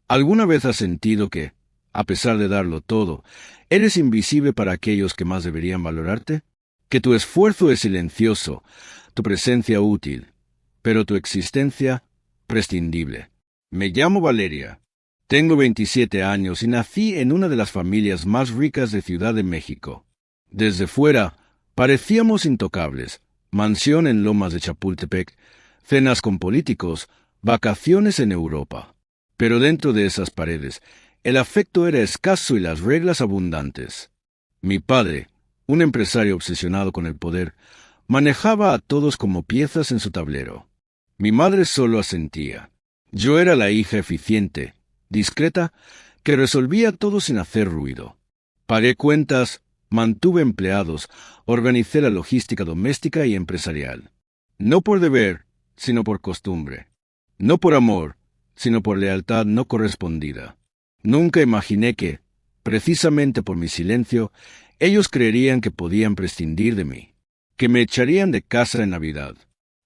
¿Alguna vez has sentido que, a pesar de darlo todo, eres invisible para aquellos que más deberían valorarte? Que tu esfuerzo es silencioso, tu presencia útil, pero tu existencia prescindible. Me llamo Valeria. Tengo 27 años y nací en una de las familias más ricas de Ciudad de México. Desde fuera, parecíamos intocables. Mansión en Lomas de Chapultepec, cenas con políticos, vacaciones en Europa. Pero dentro de esas paredes, el afecto era escaso y las reglas abundantes. Mi padre, un empresario obsesionado con el poder, manejaba a todos como piezas en su tablero. Mi madre solo asentía. Yo era la hija eficiente, discreta, que resolvía todo sin hacer ruido. Pagué cuentas, mantuve empleados, organicé la logística doméstica y empresarial. No por deber, sino por costumbre. No por amor, sino por lealtad no correspondida. Nunca imaginé que, precisamente por mi silencio, ellos creerían que podían prescindir de mí, que me echarían de casa en Navidad,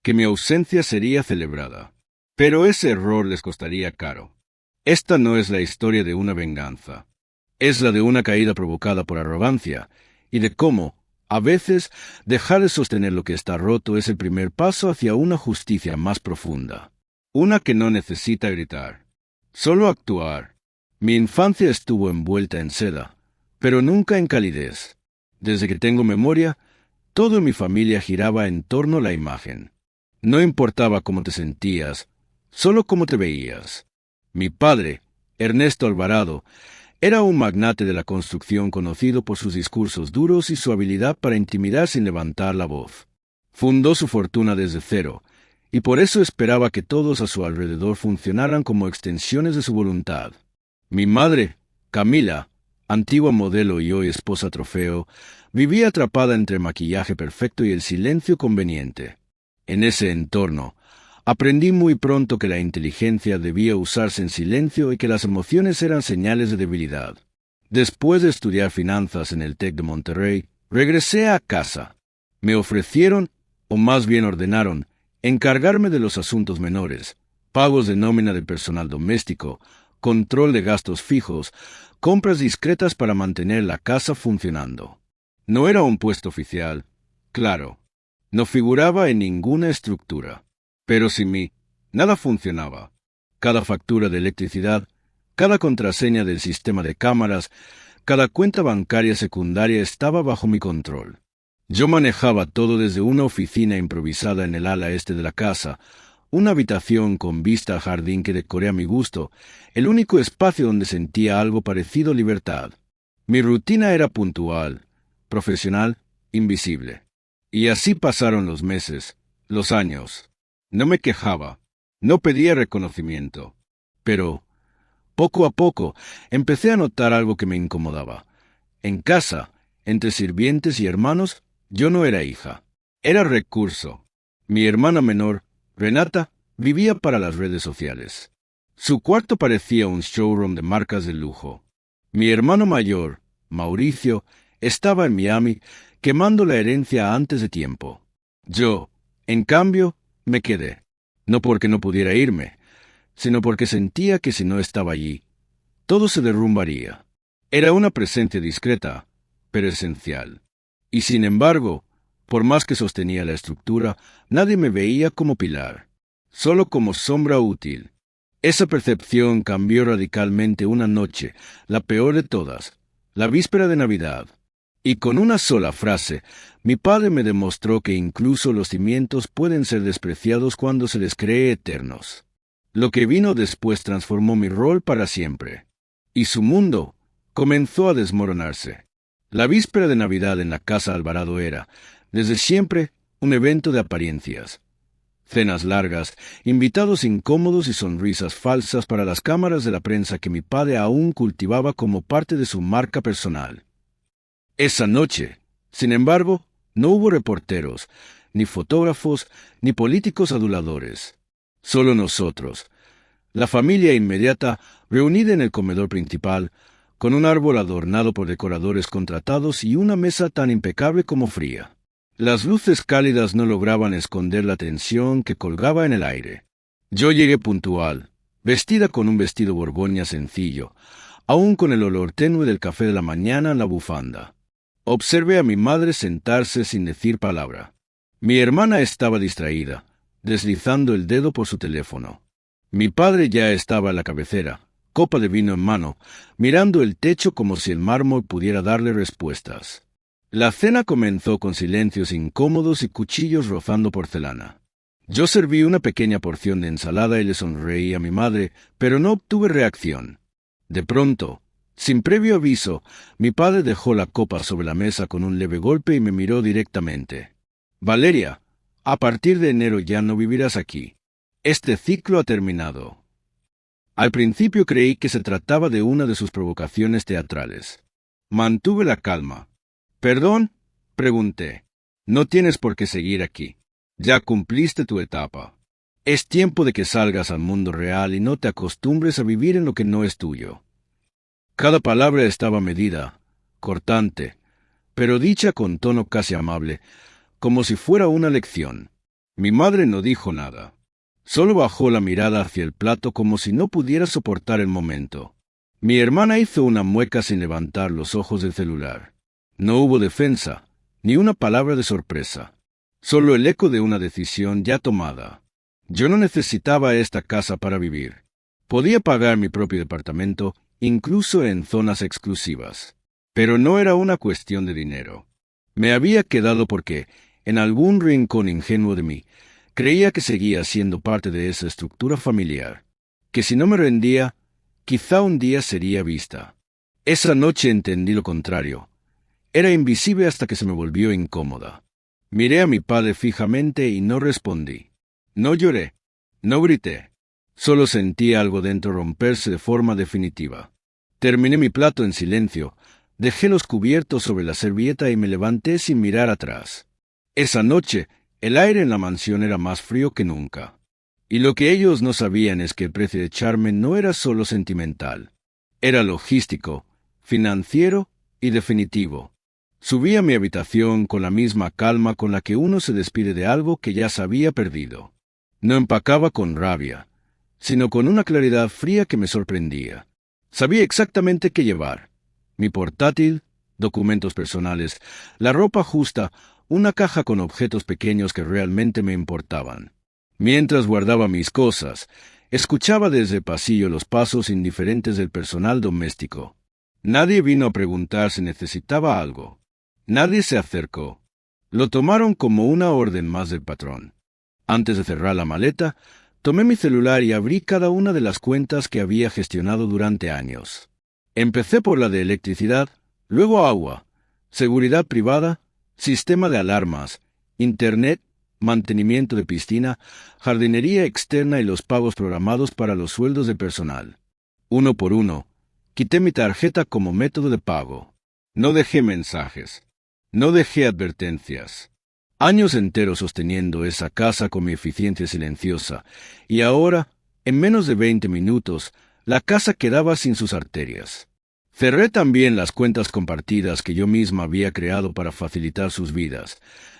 que mi ausencia sería celebrada. Pero ese error les costaría caro. Esta no es la historia de una venganza. Es la de una caída provocada por arrogancia, y de cómo, a veces, dejar de sostener lo que está roto es el primer paso hacia una justicia más profunda. Una que no necesita gritar, solo actuar. Mi infancia estuvo envuelta en seda, pero nunca en calidez. Desde que tengo memoria, todo en mi familia giraba en torno a la imagen. No importaba cómo te sentías, solo cómo te veías. Mi padre, Ernesto Alvarado, era un magnate de la construcción conocido por sus discursos duros y su habilidad para intimidar sin levantar la voz. Fundó su fortuna desde cero, y por eso esperaba que todos a su alrededor funcionaran como extensiones de su voluntad. Mi madre, Camila, antigua modelo y hoy esposa trofeo, vivía atrapada entre maquillaje perfecto y el silencio conveniente. En ese entorno, aprendí muy pronto que la inteligencia debía usarse en silencio y que las emociones eran señales de debilidad. Después de estudiar finanzas en el TEC de Monterrey, regresé a casa. Me ofrecieron, o más bien ordenaron, encargarme de los asuntos menores, pagos de nómina del personal doméstico, control de gastos fijos, compras discretas para mantener la casa funcionando. No era un puesto oficial, claro. No figuraba en ninguna estructura. Pero sin mí, nada funcionaba. Cada factura de electricidad, cada contraseña del sistema de cámaras, cada cuenta bancaria secundaria estaba bajo mi control. Yo manejaba todo desde una oficina improvisada en el ala este de la casa, una habitación con vista a jardín que decoré a mi gusto, el único espacio donde sentía algo parecido a libertad. Mi rutina era puntual, profesional, invisible. Y así pasaron los meses, los años. No me quejaba, no pedía reconocimiento. Pero, poco a poco, empecé a notar algo que me incomodaba. En casa, entre sirvientes y hermanos, yo no era hija. Era recurso. Mi hermana menor, Renata, vivía para las redes sociales. Su cuarto parecía un showroom de marcas de lujo. Mi hermano mayor, Mauricio, estaba en Miami, quemando la herencia antes de tiempo. Yo, en cambio, me quedé. No porque no pudiera irme, sino porque sentía que si no estaba allí, todo se derrumbaría. Era una presencia discreta, pero esencial. Y sin embargo, por más que sostenía la estructura, nadie me veía como pilar, solo como sombra útil. Esa percepción cambió radicalmente una noche, la peor de todas, la víspera de Navidad. Y con una sola frase, mi padre me demostró que incluso los cimientos pueden ser despreciados cuando se les cree eternos. Lo que vino después transformó mi rol para siempre. Y su mundo comenzó a desmoronarse. La víspera de Navidad en la casa Alvarado era, desde siempre, un evento de apariencias. Cenas largas, invitados incómodos y sonrisas falsas para las cámaras de la prensa que mi padre aún cultivaba como parte de su marca personal. Esa noche, sin embargo, no hubo reporteros, ni fotógrafos, ni políticos aduladores. Solo nosotros, la familia inmediata, reunida en el comedor principal, con un árbol adornado por decoradores contratados y una mesa tan impecable como fría. Las luces cálidas no lograban esconder la tensión que colgaba en el aire. Yo llegué puntual, vestida con un vestido borgoña sencillo, aún con el olor tenue del café de la mañana en la bufanda. Observé a mi madre sentarse sin decir palabra. Mi hermana estaba distraída, deslizando el dedo por su teléfono. Mi padre ya estaba en la cabecera, copa de vino en mano, mirando el techo como si el mármol pudiera darle respuestas. La cena comenzó con silencios incómodos y cuchillos rozando porcelana. Yo serví una pequeña porción de ensalada y le sonreí a mi madre, pero no obtuve reacción. De pronto, sin previo aviso, mi padre dejó la copa sobre la mesa con un leve golpe y me miró directamente. «Valeria, a partir de enero ya no vivirás aquí. Este ciclo ha terminado». Al principio creí que se trataba de una de sus provocaciones teatrales. Mantuve la calma. «¿Perdón?», pregunté. «No tienes por qué seguir aquí. Ya cumpliste tu etapa. Es tiempo de que salgas al mundo real y no te acostumbres a vivir en lo que no es tuyo». Cada palabra estaba medida, cortante, pero dicha con tono casi amable, como si fuera una lección. Mi madre no dijo nada. Solo bajó la mirada hacia el plato como si no pudiera soportar el momento. Mi hermana hizo una mueca sin levantar los ojos del celular. No hubo defensa, ni una palabra de sorpresa. Solo el eco de una decisión ya tomada. Yo no necesitaba esta casa para vivir. Podía pagar mi propio departamento, incluso en zonas exclusivas. Pero no era una cuestión de dinero. Me había quedado porque, en algún rincón ingenuo de mí, creía que seguía siendo parte de esa estructura familiar, que si no me rendía, quizá un día sería vista. Esa noche entendí lo contrario. Era invisible hasta que se me volvió incómoda. Miré a mi padre fijamente y no respondí. No lloré, no grité. Solo sentí algo dentro romperse de forma definitiva. Terminé mi plato en silencio, dejé los cubiertos sobre la servilleta y me levanté sin mirar atrás. Esa noche, el aire en la mansión era más frío que nunca. Y lo que ellos no sabían es que el precio de echarme no era solo sentimental. Era logístico, financiero y definitivo. Subí a mi habitación con la misma calma con la que uno se despide de algo que ya se había perdido. No empacaba con rabia, sino con una claridad fría que me sorprendía. Sabía exactamente qué llevar. Mi portátil, documentos personales, la ropa justa, una caja con objetos pequeños que realmente me importaban. Mientras guardaba mis cosas, escuchaba desde el pasillo los pasos indiferentes del personal doméstico. Nadie vino a preguntar si necesitaba algo. Nadie se acercó. Lo tomaron como una orden más del patrón. Antes de cerrar la maleta, tomé mi celular y abrí cada una de las cuentas que había gestionado durante años. Empecé por la de electricidad, luego agua, seguridad privada, sistema de alarmas, internet, mantenimiento de piscina, jardinería externa y los pagos programados para los sueldos de personal. Uno por uno, quité mi tarjeta como método de pago. No dejé mensajes. No dejé advertencias. Años enteros sosteniendo esa casa con mi eficiencia silenciosa, y ahora, en menos de 20 minutos, la casa quedaba sin sus arterias. Cerré también las cuentas compartidas que yo misma había creado para facilitar sus vidas.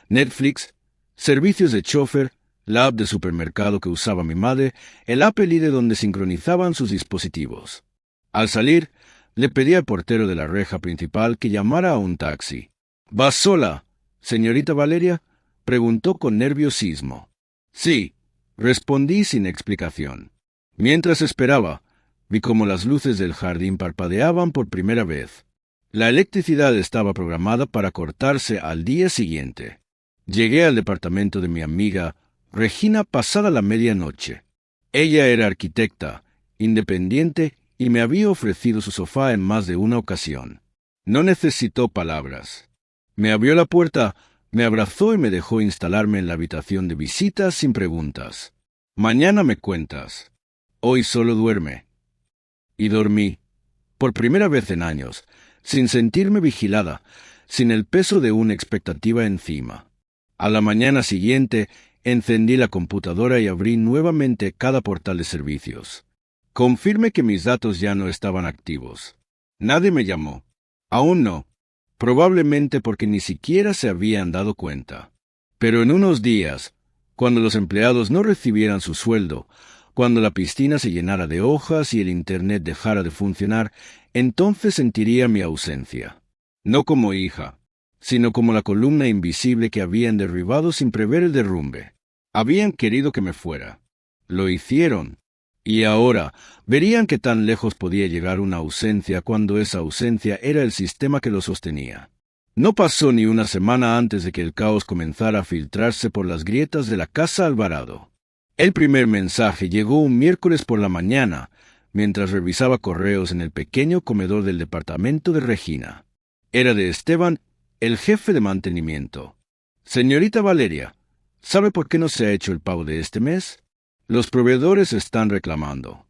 Netflix, servicios de chofer, la app de supermercado que usaba mi madre, el Apple ID donde sincronizaban sus dispositivos. Al salir, le pedí al portero de la reja principal que llamara a un taxi. ¿Vas sola, señorita Valeria?, preguntó con nerviosismo. Sí, respondí sin explicación. Mientras esperaba, vi cómo las luces del jardín parpadeaban por primera vez. La electricidad estaba programada para cortarse al día siguiente. Llegué al departamento de mi amiga Regina pasada la medianoche. Ella era arquitecta, independiente y me había ofrecido su sofá en más de una ocasión. No necesitó palabras. Me abrió la puerta, me abrazó y me dejó instalarme en la habitación de visitas sin preguntas. Mañana me cuentas. Hoy solo duerme. Y dormí, por primera vez en años, sin sentirme vigilada, sin el peso de una expectativa encima. A la mañana siguiente, encendí la computadora y abrí nuevamente cada portal de servicios. Confirmé que mis datos ya no estaban activos. Nadie me llamó. Aún no. Probablemente porque ni siquiera se habían dado cuenta. Pero en unos días, cuando los empleados no recibieran su sueldo, Cuando la piscina se llenara de hojas y el Internet dejara de funcionar, entonces sentiría mi ausencia. No como hija, sino como la columna invisible que habían derribado sin prever el derrumbe. Habían querido que me fuera. Lo hicieron. Y ahora verían qué tan lejos podía llegar una ausencia cuando esa ausencia era el sistema que lo sostenía. No pasó ni una semana antes de que el caos comenzara a filtrarse por las grietas de la Casa Alvarado. El primer mensaje llegó un miércoles por la mañana, mientras revisaba correos en el pequeño comedor del departamento de Regina. Era de Esteban, el jefe de mantenimiento. Señorita Valeria, ¿sabe por qué no se ha hecho el pago de este mes? Los proveedores están reclamando.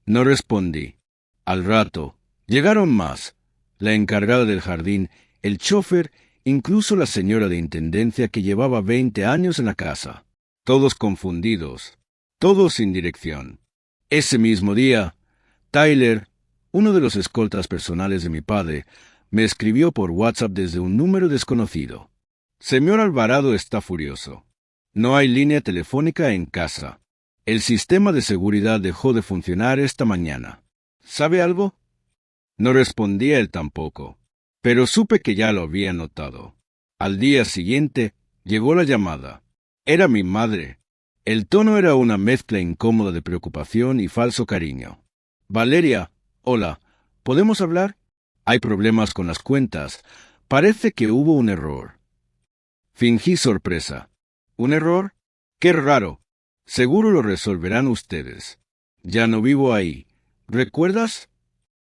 No respondí. Al rato, llegaron más. La encargada del jardín, el chofer, incluso la señora de intendencia que llevaba 20 años en la casa. Todos confundidos, todos sin dirección. Ese mismo día, Tyler, uno de los escoltas personales de mi padre, me escribió por WhatsApp desde un número desconocido. Señor Alvarado está furioso. No hay línea telefónica en casa. El sistema de seguridad dejó de funcionar esta mañana. ¿Sabe algo? No respondía él tampoco, pero supe que ya lo había notado. Al día siguiente, llegó la llamada. Era mi madre. El tono era una mezcla incómoda de preocupación y falso cariño. Valeria, hola, ¿podemos hablar? Hay problemas con las cuentas. Parece que hubo un error. Fingí sorpresa. ¿Un error? ¡Qué raro! Seguro lo resolverán ustedes. Ya no vivo ahí. ¿Recuerdas?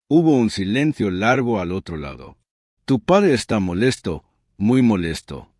Hubo un silencio largo al otro lado. Tu padre está molesto, muy molesto.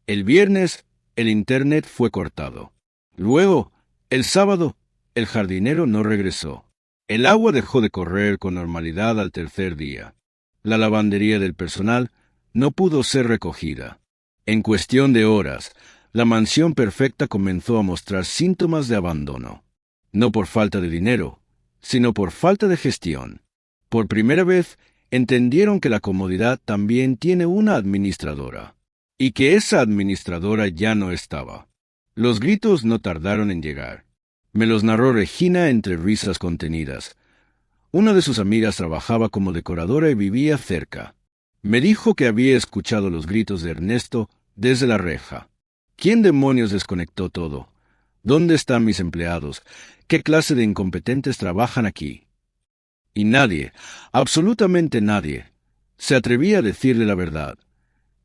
El viernes, el Internet fue cortado. Luego, el sábado, el jardinero no regresó. El agua dejó de correr con normalidad al tercer día. La lavandería del personal no pudo ser recogida. En cuestión de horas, la mansión perfecta comenzó a mostrar síntomas de abandono. No por falta de dinero, sino por falta de gestión. Por primera vez, entendieron que la comodidad también tiene una administradora, y que esa administradora ya no estaba. Los gritos no tardaron en llegar. Me los narró Regina entre risas contenidas. Una de sus amigas trabajaba como decoradora y vivía cerca. Me dijo que había escuchado los gritos de Ernesto desde la reja. ¿Quién demonios desconectó todo? ¿Dónde están mis empleados? ¿Qué clase de incompetentes trabajan aquí? Y nadie, absolutamente nadie, se atrevía a decirle la verdad,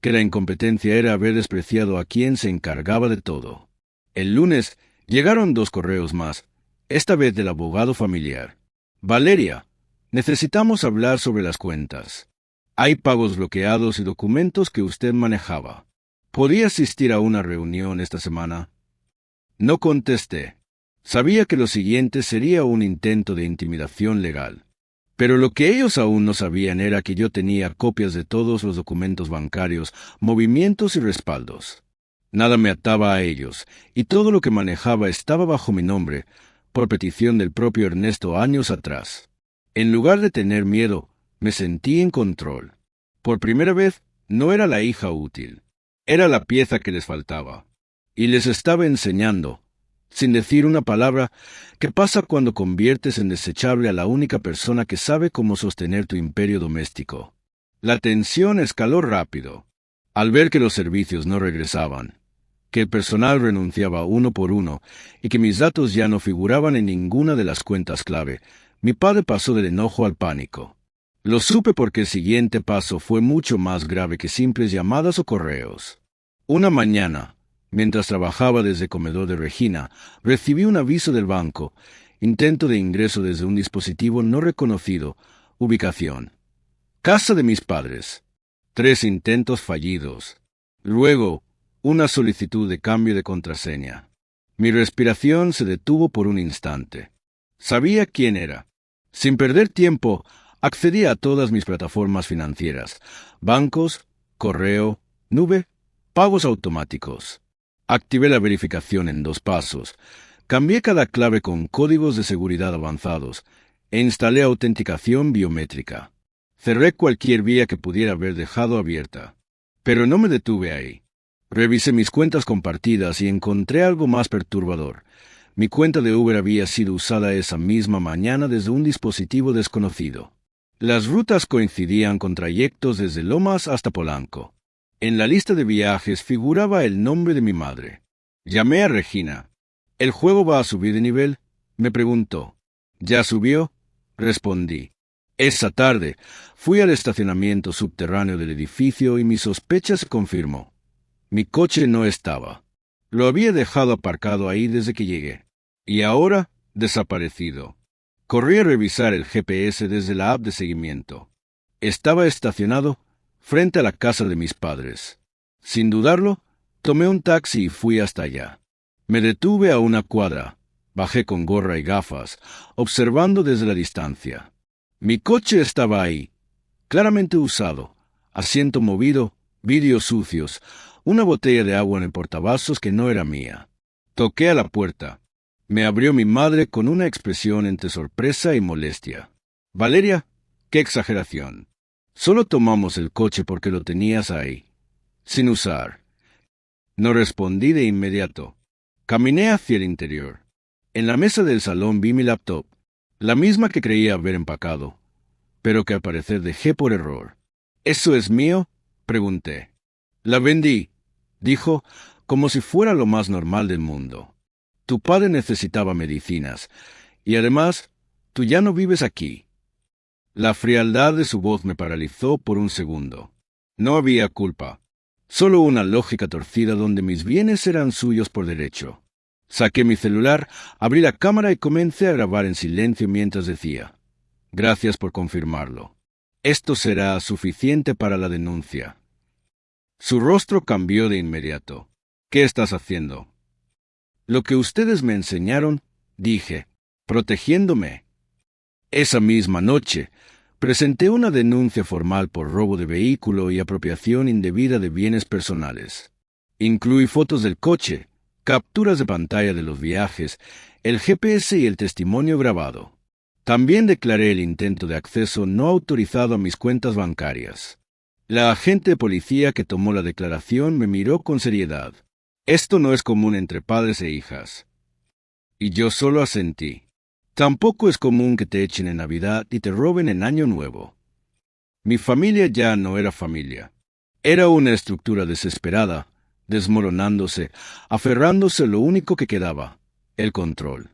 que la incompetencia era haber despreciado a quien se encargaba de todo. El lunes llegaron 2 correos más, esta vez del abogado familiar. Valeria, necesitamos hablar sobre las cuentas. Hay pagos bloqueados y documentos que usted manejaba. ¿Podía asistir a una reunión esta semana? No contesté. Sabía que lo siguiente sería un intento de intimidación legal. Pero lo que ellos aún no sabían era que yo tenía copias de todos los documentos bancarios, movimientos y respaldos. Nada me ataba a ellos, y todo lo que manejaba estaba bajo mi nombre, por petición del propio Ernesto años atrás. En lugar de tener miedo, me sentí en control. Por primera vez, no era la hija útil. Era la pieza que les faltaba. Y les estaba enseñando, sin decir una palabra, qué pasa cuando conviertes en desechable a la única persona que sabe cómo sostener tu imperio doméstico. La tensión escaló rápido. Al ver que los servicios no regresaban, que el personal renunciaba uno por uno y que mis datos ya no figuraban en ninguna de las cuentas clave, mi padre pasó del enojo al pánico. Lo supe porque el siguiente paso fue mucho más grave que simples llamadas o correos. Una mañana, mientras trabajaba desde el comedor de Regina, recibí un aviso del banco, intento de ingreso desde un dispositivo no reconocido, ubicación. Casa de mis padres. 3 intentos fallidos. Luego, una solicitud de cambio de contraseña. Mi respiración se detuvo por un instante. Sabía quién era. Sin perder tiempo, accedí a todas mis plataformas financieras, bancos, correo, nube, pagos automáticos. Activé la verificación en 2 pasos, cambié cada clave con códigos de seguridad avanzados e instalé autenticación biométrica. Cerré cualquier vía que pudiera haber dejado abierta. Pero no me detuve ahí. Revisé mis cuentas compartidas y encontré algo más perturbador. Mi cuenta de Uber había sido usada esa misma mañana desde un dispositivo desconocido. Las rutas coincidían con trayectos desde Lomas hasta Polanco. En la lista de viajes figuraba el nombre de mi madre. Llamé a Regina. ¿El juego va a subir de nivel?, me preguntó. ¿Ya subió?, respondí. Esa tarde fui al estacionamiento subterráneo del edificio y mi sospecha se confirmó. Mi coche no estaba. Lo había dejado aparcado ahí desde que llegué. Y ahora, desaparecido. Corrí a revisar el GPS desde la app de seguimiento. Estaba estacionado frente a la casa de mis padres. Sin dudarlo, tomé un taxi y fui hasta allá. Me detuve a una cuadra. Bajé con gorra y gafas, observando desde la distancia. Mi coche estaba ahí, claramente usado, asiento movido, vidrios sucios, una botella de agua en el portavasos que no era mía. Toqué a la puerta. Me abrió mi madre con una expresión entre sorpresa y molestia. Valeria, qué exageración. Solo tomamos el coche porque lo tenías ahí, sin usar. No respondí de inmediato. Caminé hacia el interior. En la mesa del salón vi mi laptop, la misma que creía haber empacado, pero que al parecer dejé por error. ¿Eso es mío?, pregunté. La vendí, dijo, como si fuera lo más normal del mundo. Tu padre necesitaba medicinas, y además, tú ya no vives aquí. La frialdad de su voz me paralizó por un segundo. No había culpa, solo una lógica torcida donde mis bienes eran suyos por derecho. Saqué mi celular, abrí la cámara y comencé a grabar en silencio mientras decía: gracias por confirmarlo. Esto será suficiente para la denuncia. Su rostro cambió de inmediato. ¿Qué estás haciendo? Lo que ustedes me enseñaron, dije, protegiéndome. Esa misma noche, presenté una denuncia formal por robo de vehículo y apropiación indebida de bienes personales. Incluí fotos del coche, capturas de pantalla de los viajes, el GPS y el testimonio grabado. También declaré el intento de acceso no autorizado a mis cuentas bancarias. La agente de policía que tomó la declaración me miró con seriedad. Esto no es común entre padres e hijas. Y yo solo asentí. Tampoco es común que te echen en Navidad y te roben en Año Nuevo. Mi familia ya no era familia. Era una estructura desesperada, desmoronándose, aferrándose a lo único que quedaba, el control.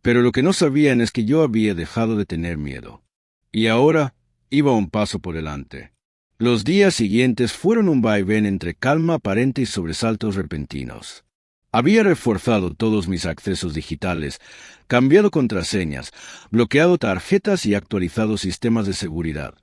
Pero lo que no sabían es que yo había dejado de tener miedo. Y ahora iba un paso por delante. Los días siguientes fueron un vaivén entre calma aparente y sobresaltos repentinos. Había reforzado todos mis accesos digitales, cambiado contraseñas, bloqueado tarjetas y actualizado sistemas de seguridad.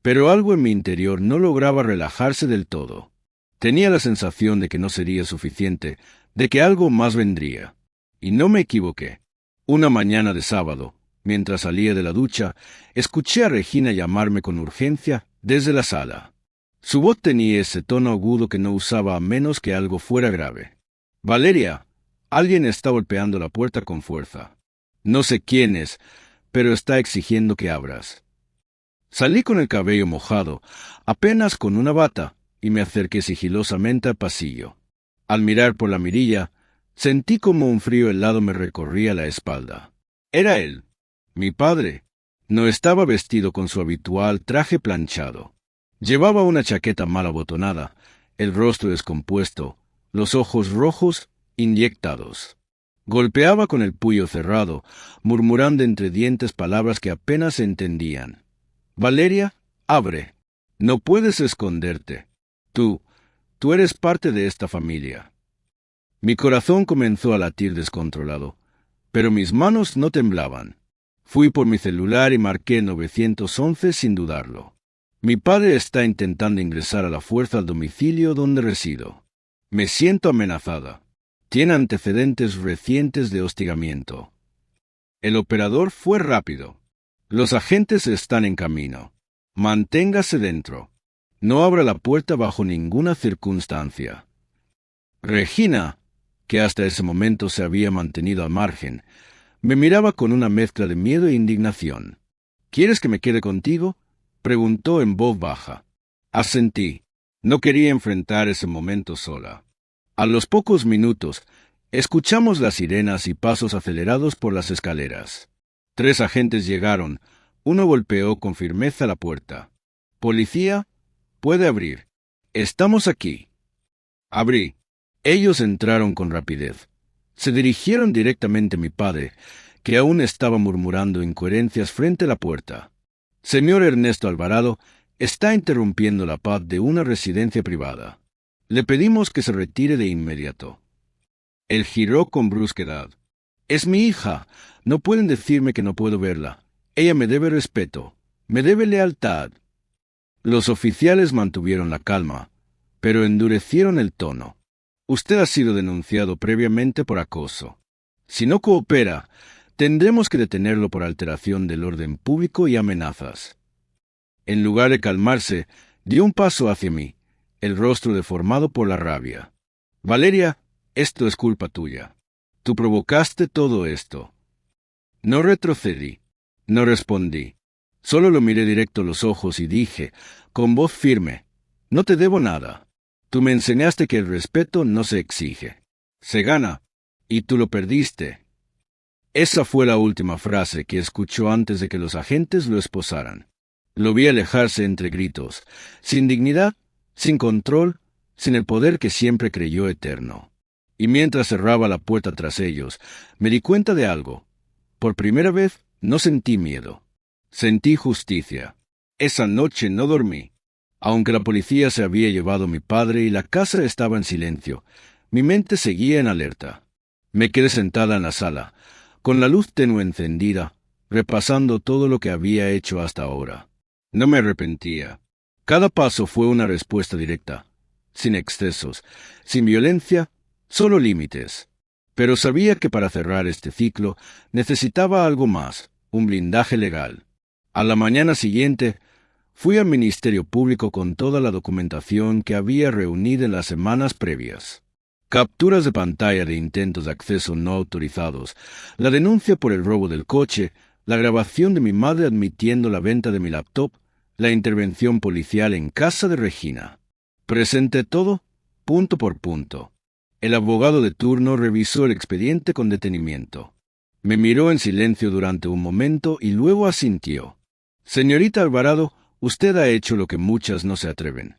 Pero algo en mi interior no lograba relajarse del todo. Tenía la sensación de que no sería suficiente, de que algo más vendría. Y no me equivoqué. Una mañana de sábado, mientras salía de la ducha, escuché a Regina llamarme con urgencia desde la sala. Su voz tenía ese tono agudo que no usaba a menos que algo fuera grave. Valeria, alguien está golpeando la puerta con fuerza. No sé quién es, pero está exigiendo que abras. Salí con el cabello mojado, apenas con una bata, y me acerqué sigilosamente al pasillo. Al mirar por la mirilla, sentí como un frío helado me recorría la espalda. Era él, mi padre. No estaba vestido con su habitual traje planchado. Llevaba una chaqueta mal abotonada, el rostro descompuesto, los ojos rojos, inyectados. Golpeaba con el puño cerrado, murmurando entre dientes palabras que apenas se entendían. Valeria, abre. No puedes esconderte. Tú eres parte de esta familia. Mi corazón comenzó a latir descontrolado, pero mis manos no temblaban. Fui por mi celular y marqué 911 sin dudarlo. Mi padre está intentando ingresar a la fuerza al domicilio donde resido. Me siento amenazada. Tiene antecedentes recientes de hostigamiento. El operador fue rápido. Los agentes están en camino. Manténgase dentro. No abra la puerta bajo ninguna circunstancia. Regina, que hasta ese momento se había mantenido al margen, me miraba con una mezcla de miedo e indignación. ¿Quieres que me quede contigo?, preguntó en voz baja. Asentí. No quería enfrentar ese momento sola. A los pocos minutos, Escuchamos las sirenas y pasos acelerados por las escaleras. 3 agentes llegaron. Uno golpeó con firmeza la puerta. «Policía, puede abrir. Estamos aquí». Abrí. Ellos entraron con rapidez. Se dirigieron directamente a mi padre, que aún estaba murmurando incoherencias frente a la puerta. «Señor Ernesto Alvarado, está interrumpiendo la paz de una residencia privada. Le pedimos que se retire de inmediato». Él giró con brusquedad. «Es mi hija. No pueden decirme que no puedo verla. Ella me debe respeto. Me debe lealtad». Los oficiales mantuvieron la calma, pero endurecieron el tono. «Usted ha sido denunciado previamente por acoso. Si no coopera, tendremos que detenerlo por alteración del orden público y amenazas». En lugar de calmarse, dio un paso hacia mí, el rostro deformado por la rabia. «Valeria, esto es culpa tuya. Tú provocaste todo esto». No retrocedí. No respondí. Solo lo miré directo a los ojos y dije, con voz firme, «No te debo nada. Tú me enseñaste que el respeto no se exige. Se gana. Y tú lo perdiste». Esa fue la última frase que escuchó antes de que los agentes lo esposaran. Lo vi alejarse entre gritos, sin dignidad, sin control, sin el poder que siempre creyó eterno. Y mientras cerraba la puerta tras ellos, me di cuenta de algo. Por primera vez, no sentí miedo. Sentí justicia. Esa noche no dormí. Aunque la policía se había llevado a mi padre y la casa estaba en silencio, mi mente seguía en alerta. Me quedé sentada en la sala, con la luz tenue encendida, repasando todo lo que había hecho hasta ahora. No me arrepentía. Cada paso fue una respuesta directa, sin excesos, sin violencia, solo límites. Pero sabía que para cerrar este ciclo necesitaba algo más, un blindaje legal. A la mañana siguiente, fui al Ministerio Público con toda la documentación que había reunido en las semanas previas. Capturas de pantalla de intentos de acceso no autorizados, la denuncia por el robo del coche, la grabación de mi madre admitiendo la venta de mi laptop, la intervención policial en casa de Regina. Presenté todo, punto por punto. El abogado de turno revisó el expediente con detenimiento. Me miró en silencio durante un momento y luego asintió. «Señorita Alvarado, usted ha hecho lo que muchas no se atreven.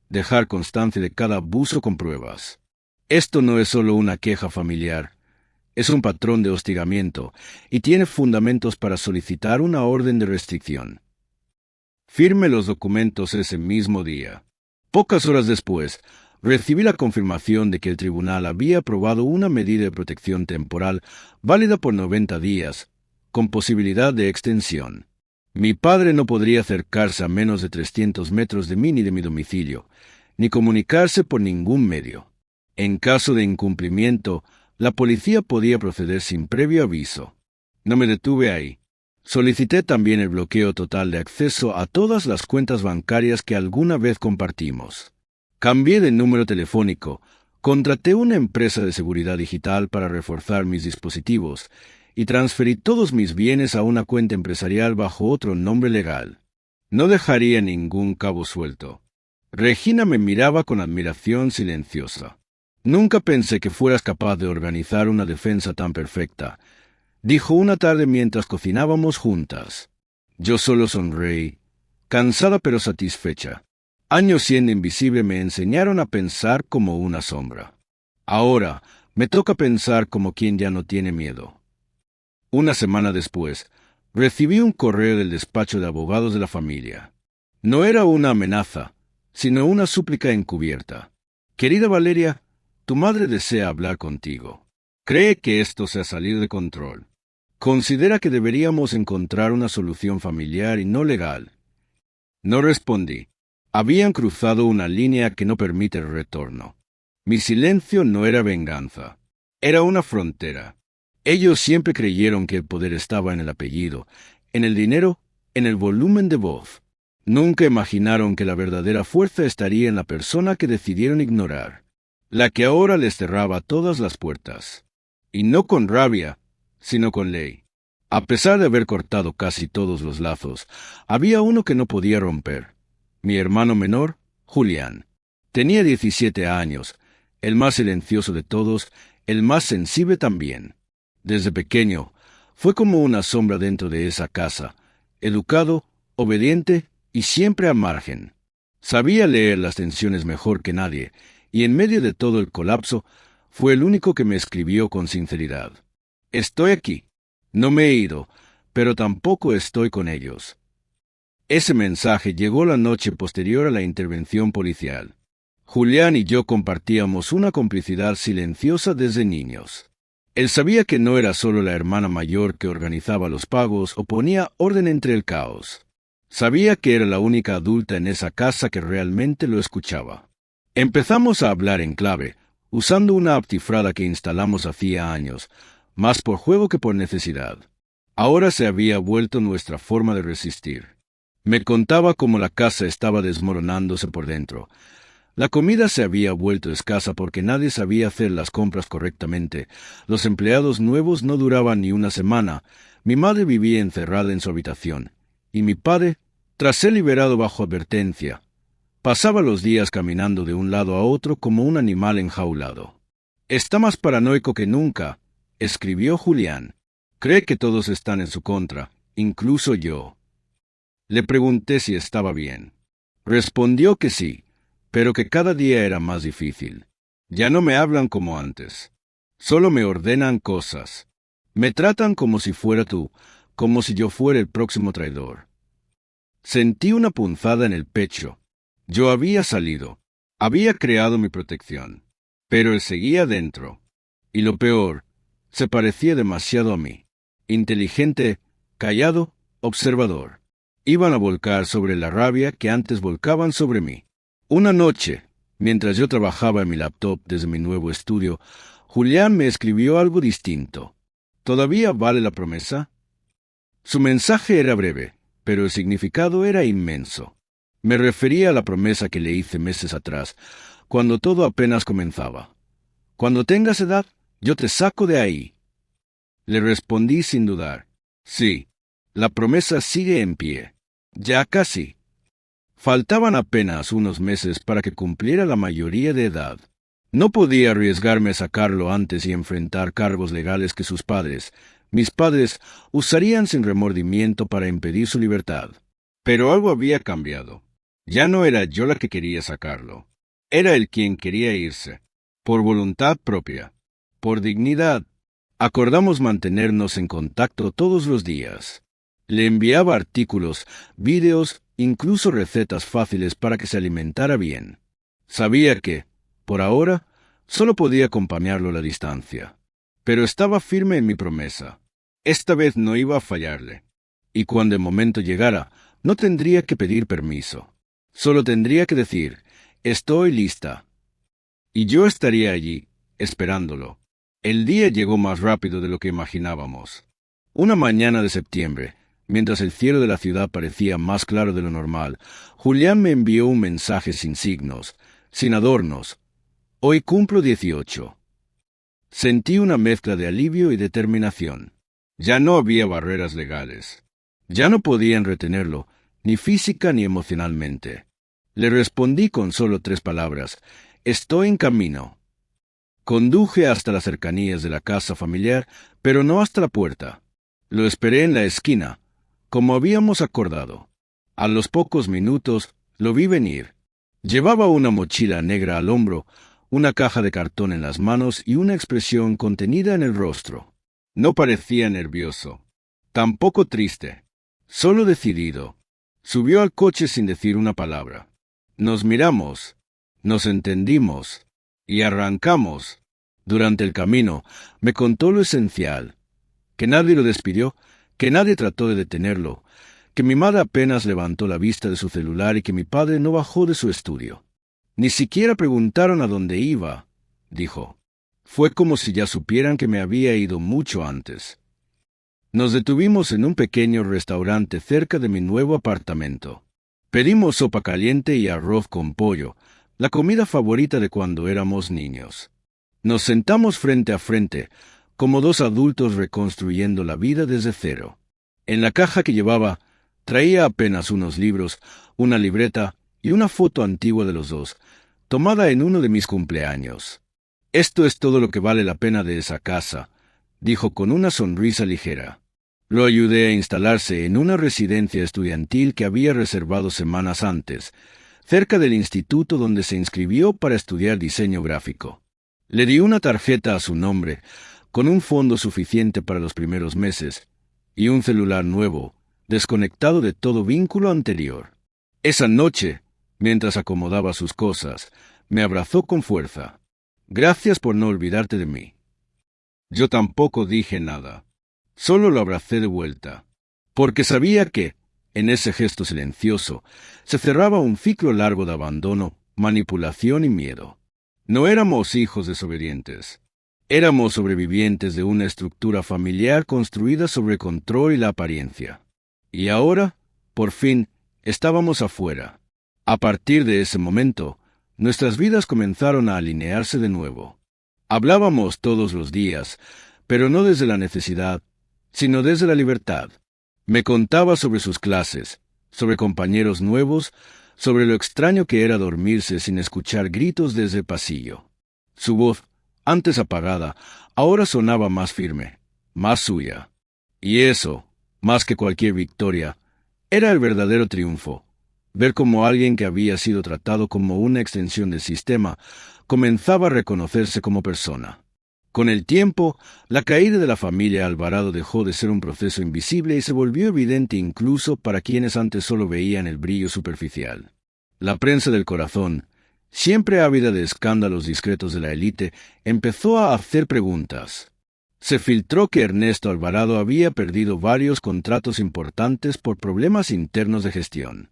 Dejar constancia de cada abuso con pruebas. Esto no es solo una queja familiar. Es un patrón de hostigamiento y tiene fundamentos para solicitar una orden de restricción». Firme los documentos ese mismo día. Pocas horas después, recibí la confirmación de que el tribunal había aprobado una medida de protección temporal válida por 90 días, con posibilidad de extensión. Mi padre no podría acercarse a menos de 300 metros de mí ni de mi domicilio, ni comunicarse por ningún medio. En caso de incumplimiento, la policía podía proceder sin previo aviso. No me detuve ahí. Solicité también el bloqueo total de acceso a todas las cuentas bancarias que alguna vez compartimos. Cambié de número telefónico, contraté una empresa de seguridad digital para reforzar mis dispositivos y transferí todos mis bienes a una cuenta empresarial bajo otro nombre legal. No dejaría ningún cabo suelto. Regina me miraba con admiración silenciosa. «Nunca pensé que fueras capaz de organizar una defensa tan perfecta», dijo una tarde mientras cocinábamos juntas. Yo solo sonreí, cansada pero satisfecha. Años siendo invisible me enseñaron a pensar como una sombra. Ahora me toca pensar como quien ya no tiene miedo. Una semana después, recibí un correo del despacho de abogados de la familia. No era una amenaza, sino una súplica encubierta. «Querida Valeria, tu madre desea hablar contigo. Cree que esto se ha salido de control. Considera que deberíamos encontrar una solución familiar y no legal». No respondí. Habían cruzado una línea que no permite el retorno. Mi silencio no era venganza. Era una frontera. Ellos siempre creyeron que el poder estaba en el apellido, en el dinero, en el volumen de voz. Nunca imaginaron que la verdadera fuerza estaría en la persona que decidieron ignorar, la que ahora les cerraba todas las puertas. Y no con rabia, sino con ley. A pesar de haber cortado casi todos los lazos, había uno que no podía romper. Mi hermano menor, Julián. Tenía 17 años, el más silencioso de todos, el más sensible también. Desde pequeño, fue como una sombra dentro de esa casa, educado, obediente y siempre al margen. Sabía leer las tensiones mejor que nadie, y en medio de todo el colapso, fue el único que me escribió con sinceridad. Estoy aquí. No me he ido, pero tampoco estoy con ellos. Ese mensaje llegó la noche posterior a la intervención policial. Julián y yo compartíamos una complicidad silenciosa desde niños. Él sabía que no era solo la hermana mayor que organizaba los pagos o ponía orden entre el caos. Sabía que era la única adulta en esa casa que realmente lo escuchaba. Empezamos a hablar en clave, usando una aptifrada que instalamos hacía años, más por juego que por necesidad. Ahora se había vuelto nuestra forma de resistir. Me contaba cómo la casa estaba desmoronándose por dentro. La comida se había vuelto escasa porque nadie sabía hacer las compras correctamente. Los empleados nuevos no duraban ni una semana. Mi madre vivía encerrada en su habitación. Y mi padre, tras ser liberado bajo advertencia, pasaba los días caminando de un lado a otro como un animal enjaulado. Está más paranoico que nunca, escribió Julián. Cree que todos están en su contra, incluso yo. Le pregunté si estaba bien. Respondió que sí, pero que cada día era más difícil. Ya no me hablan como antes. Solo me ordenan cosas. Me tratan como si fuera tú, como si yo fuera el próximo traidor. Sentí una punzada en el pecho. Yo había salido. Había creado mi protección. Pero él seguía dentro. Y lo peor, se parecía demasiado a mí. Inteligente, callado, observador. Iban a volcar sobre la rabia que antes volcaban sobre mí. Una noche, mientras yo trabajaba en mi laptop desde mi nuevo estudio, Julián me escribió algo distinto. ¿Todavía vale la promesa? Su mensaje era breve, pero el significado era inmenso. Me refería a la promesa que le hice meses atrás, cuando todo apenas comenzaba. Cuando tengas edad, yo te saco de ahí. Le respondí sin dudar. Sí, la promesa sigue en pie. Ya casi. Faltaban apenas unos meses para que cumpliera la mayoría de edad. No podía arriesgarme a sacarlo antes y enfrentar cargos legales que sus padres, mis padres, usarían sin remordimiento para impedir su libertad. Pero algo había cambiado. Ya no era yo la que quería sacarlo. Era él quien quería irse. Por voluntad propia. Por dignidad. Acordamos mantenernos en contacto todos los días. Le enviaba artículos, vídeos, incluso recetas fáciles para que se alimentara bien. Sabía que, por ahora, solo podía acompañarlo a la distancia. Pero estaba firme en mi promesa. Esta vez no iba a fallarle. Y cuando el momento llegara, no tendría que pedir permiso. Solo tendría que decir, estoy lista. Y yo estaría allí, esperándolo. El día llegó más rápido de lo que imaginábamos. Una mañana de septiembre, mientras el cielo de la ciudad parecía más claro de lo normal, Julián me envió un mensaje sin signos, sin adornos. Hoy cumplo 18. Sentí una mezcla de alivio y determinación. Ya no había barreras legales. Ya no podían retenerlo, ni física ni emocionalmente. Le respondí con solo 3 palabras. Estoy en camino. Conduje hasta las cercanías de la casa familiar, pero no hasta la puerta. Lo esperé en la esquina, como habíamos acordado. A los pocos minutos lo vi venir. Llevaba una mochila negra al hombro, una caja de cartón en las manos y una expresión contenida en el rostro. No parecía nervioso, tampoco triste, solo decidido. Subió al coche sin decir una palabra. Nos miramos, nos entendimos y arrancamos. Durante el camino me contó lo esencial, que nadie lo despidió, que nadie trató de detenerlo, que mi madre apenas levantó la vista de su celular y que mi padre no bajó de su estudio. Ni siquiera preguntaron a dónde iba, dijo. Fue como si ya supieran que me había ido mucho antes. Nos detuvimos en un pequeño restaurante cerca de mi nuevo apartamento. Pedimos sopa caliente y arroz con pollo, la comida favorita de cuando éramos niños. Nos sentamos frente a frente, como 2 adultos reconstruyendo la vida desde cero. En la caja que llevaba, traía apenas unos libros, una libreta y una foto antigua de los dos, tomada en uno de mis cumpleaños. Esto es todo lo que vale la pena de esa casa, dijo con una sonrisa ligera. Lo ayudé a instalarse en una residencia estudiantil que había reservado semanas antes, cerca del instituto donde se inscribió para estudiar diseño gráfico. Le di una tarjeta a su nombre, con un fondo suficiente para los primeros meses, y un celular nuevo, desconectado de todo vínculo anterior. Esa noche, mientras acomodaba sus cosas, me abrazó con fuerza. Gracias por no olvidarte de mí. Yo tampoco dije nada. Solo lo abracé de vuelta, porque sabía que, en ese gesto silencioso, se cerraba un ciclo largo de abandono, manipulación y miedo. No éramos hijos desobedientes. Éramos sobrevivientes de una estructura familiar construida sobre el control y la apariencia. Y ahora, por fin, estábamos afuera. A partir de ese momento, nuestras vidas comenzaron a alinearse de nuevo. Hablábamos todos los días, pero no desde la necesidad, sino desde la libertad. Me contaba sobre sus clases, sobre compañeros nuevos, sobre lo extraño que era dormirse sin escuchar gritos desde el pasillo. Su voz, antes apagada, ahora sonaba más firme, más suya. Y eso, más que cualquier victoria, era el verdadero triunfo. Ver cómo alguien que había sido tratado como una extensión del sistema comenzaba a reconocerse como persona. Con el tiempo, la caída de la familia Alvarado dejó de ser un proceso invisible y se volvió evidente incluso para quienes antes solo veían el brillo superficial. La prensa del corazón, siempre ávida de escándalos discretos de la élite, empezó a hacer preguntas. Se filtró que Ernesto Alvarado había perdido varios contratos importantes por problemas internos de gestión.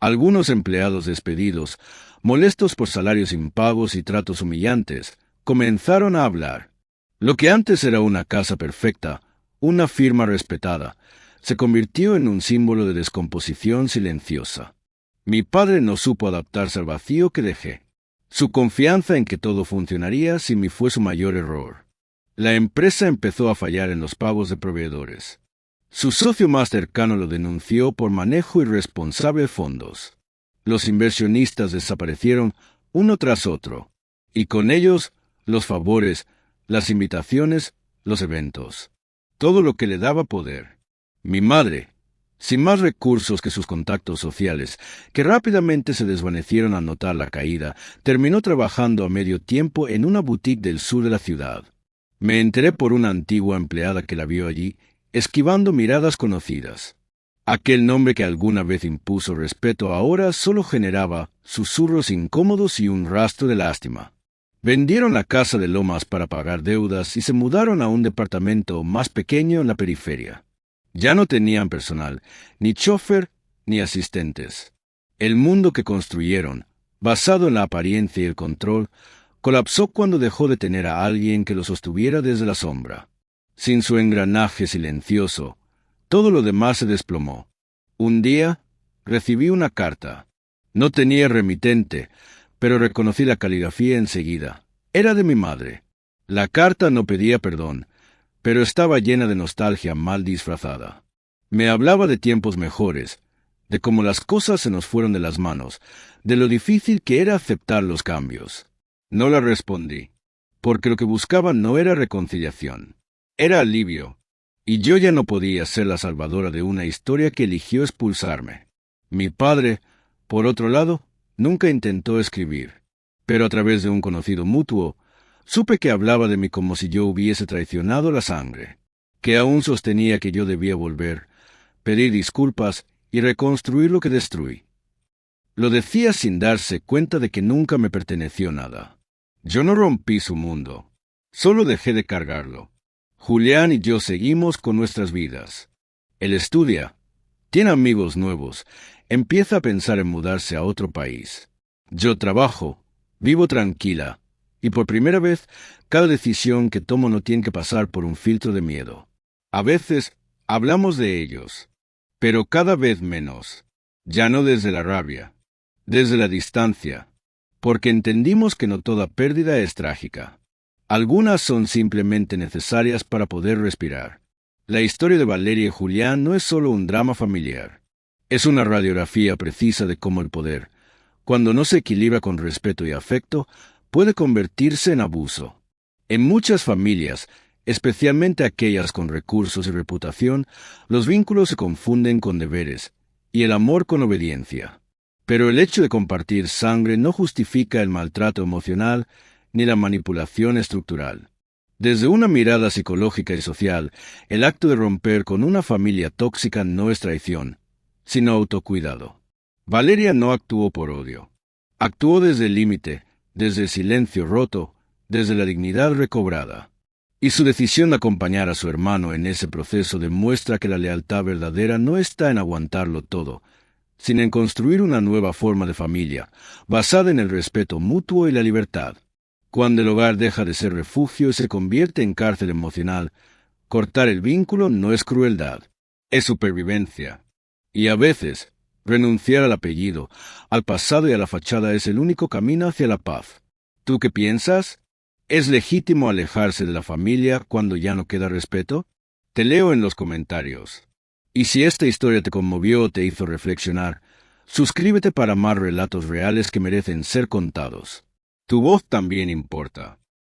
Algunos empleados despedidos, molestos por salarios impagos y tratos humillantes, comenzaron a hablar. Lo que antes era una casa perfecta, una firma respetada, se convirtió en un símbolo de descomposición silenciosa. Mi padre no supo adaptarse al vacío que dejé. Su confianza en que todo funcionaría sin mí fue su mayor error. La empresa empezó a fallar en los pagos de proveedores. Su socio más cercano lo denunció por manejo irresponsable de fondos. Los inversionistas desaparecieron uno tras otro, y con ellos los favores, las invitaciones, los eventos. Todo lo que le daba poder. Mi madre, sin más recursos que sus contactos sociales, que rápidamente se desvanecieron al notar la caída, terminó trabajando a medio tiempo en una boutique del sur de la ciudad. Me enteré por una antigua empleada que la vio allí, esquivando miradas conocidas. Aquel nombre que alguna vez impuso respeto ahora solo generaba susurros incómodos y un rastro de lástima. Vendieron la casa de Lomas para pagar deudas y se mudaron a un departamento más pequeño en la periferia. Ya no tenían personal, ni chofer ni asistentes. El mundo que construyeron, basado en la apariencia y el control, colapsó cuando dejó de tener a alguien que lo sostuviera desde la sombra. Sin su engranaje silencioso, todo lo demás se desplomó. Un día, recibí una carta. No tenía remitente, pero reconocí la caligrafía enseguida. Era de mi madre. La carta no pedía perdón, pero estaba llena de nostalgia mal disfrazada. Me hablaba de tiempos mejores, de cómo las cosas se nos fueron de las manos, de lo difícil que era aceptar los cambios. No la respondí, porque lo que buscaba no era reconciliación, era alivio, y yo ya no podía ser la salvadora de una historia que eligió expulsarme. Mi padre, por otro lado, nunca intentó escribir, pero a través de un conocido mutuo, supe que hablaba de mí como si yo hubiese traicionado la sangre, que aún sostenía que yo debía volver, pedir disculpas y reconstruir lo que destruí. Lo decía sin darse cuenta de que nunca me perteneció nada. Yo no rompí su mundo, solo dejé de cargarlo. Julián y yo seguimos con nuestras vidas. Él estudia, tiene amigos nuevos, empieza a pensar en mudarse a otro país. Yo trabajo, vivo tranquila, y por primera vez, cada decisión que tomo no tiene que pasar por un filtro de miedo. A veces, hablamos de ellos, pero cada vez menos. Ya no desde la rabia, desde la distancia, porque entendimos que no toda pérdida es trágica. Algunas son simplemente necesarias para poder respirar. La historia de Valeria y Julián no es solo un drama familiar. Es una radiografía precisa de cómo el poder, cuando no se equilibra con respeto y afecto, puede convertirse en abuso. En muchas familias, especialmente aquellas con recursos y reputación, los vínculos se confunden con deberes y el amor con obediencia. Pero el hecho de compartir sangre no justifica el maltrato emocional ni la manipulación estructural. Desde una mirada psicológica y social, el acto de romper con una familia tóxica no es traición, sino autocuidado. Valeria no actuó por odio. Actuó desde el límite, desde el silencio roto, desde la dignidad recobrada. Y su decisión de acompañar a su hermano en ese proceso demuestra que la lealtad verdadera no está en aguantarlo todo, sino en construir una nueva forma de familia, basada en el respeto mutuo y la libertad. Cuando el hogar deja de ser refugio y se convierte en cárcel emocional, cortar el vínculo no es crueldad, es supervivencia. Y a veces, renunciar al apellido, al pasado y a la fachada es el único camino hacia la paz. ¿Tú qué piensas? ¿Es legítimo alejarse de la familia cuando ya no queda respeto? Te leo en los comentarios. Y si esta historia te conmovió o te hizo reflexionar, suscríbete para más relatos reales que merecen ser contados. Tu voz también importa.